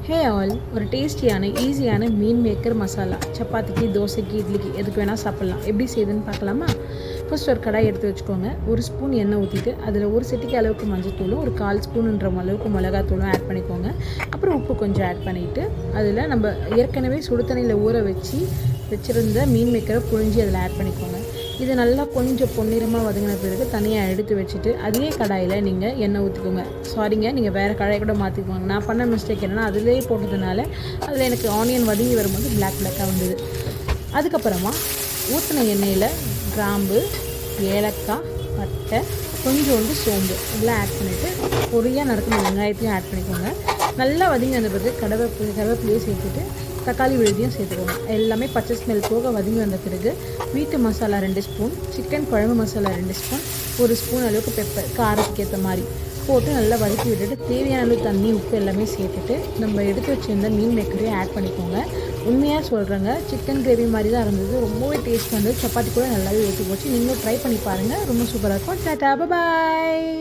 Hey all, ஒரு டேஸ்டியான ஈஸியான மீன் மேக்கர் மசாலா சப்பாத்திக்கு, தோசைக்கு, இட்லிக்கு எதுக்கு வேணால் சாப்பிட்லாம். எப்படி செய்யுதுன்னு பார்க்கலாமா? ஃபர்ஸ்ட் ஒரு கடாய் எடுத்து வச்சுக்கோங்க. ஒரு ஸ்பூன் எண்ணெய் ஊற்றிட்டு அதில் ஒரு சிட்டிக்கு அளவுக்கு மஞ்சத்தூளும் ஒரு 1/4 ஸ்பூனுன்ற அளவுக்கு மிளகாத்தூளும் ஆட் பண்ணிக்கோங்க. அப்புறம் உப்பு கொஞ்சம் ஆட் பண்ணிவிட்டு அதில் நம்ம ஏற்கனவே சுடு தண்ணியில் ஊற வச்சுருந்த மீன் மேக்கரை புழிஞ்சி அதில் ஆட் பண்ணிக்கோங்க. இது நல்லா கொஞ்சம் பொன்னிறமாக வதங்கின பிறகு தனியாக எடுத்து வச்சுட்டு அதே கடாயில் நீங்கள் எண்ணெய் ஊற்றிக்கோங்க. சாரிங்க, நீங்கள் வேறு கடாயை கூட மாற்றிக்கோங்க. நான் பண்ண மிஸ்டேக் என்னென்னா அதிலே போட்டதுனால அதில் எனக்கு ஆனியன் வதங்கி வரும்போது பிளாக்காக வந்தது. அதுக்கப்புறமா ஊற்றின எண்ணெயில் கிராம்பு, ஏலக்காய், பட்டை, கொஞ்சோண்டு சோம்பு இதெல்லாம் ஆட் பண்ணிவிட்டு பொரியாக நறுக்கின வெங்காயத்தையும் ஆட் பண்ணிக்கோங்க. நல்லா வதங்கி வந்த பிறகு கருவேப்பிலையும் சேர்த்துட்டு தக்காளி விழுதியும் சேர்த்துக்கோங்க. எல்லாமே பச்சை ஸ்மெல் போக வதங்கி வந்த பிறகு வீட்டு மசாலா 2 ஸ்பூன், சிக்கன் குழம்பு மசாலா 2 ஸ்பூன், 1 ஸ்பூன் அளவுக்கு பெப்பர் காரத்துக்கு ஏற்ற மாதிரி போட்டு நல்லா வதக்கி விட்டுட்டு தேவையான அளவு தண்ணி, உப்பு எல்லாமே சேர்த்துட்டு நம்ம எடுத்து வச்சுருந்த மீன் மேக்கரையும் ஆட் பண்ணிக்கோங்க. உண்மையாக சொல்கிறேங்க, சிக்கன் கிரேவி மாதிரி தான் இருந்தது. ரொம்பவே டேஸ்ட் வந்தது. சப்பாத்தி கூட நல்லாவே ஊற்றி போச்சு. நீங்களும் ட்ரை பண்ணி பாருங்கள். ரொம்ப சூப்பராக இருக்கும். டாடா, பாய்.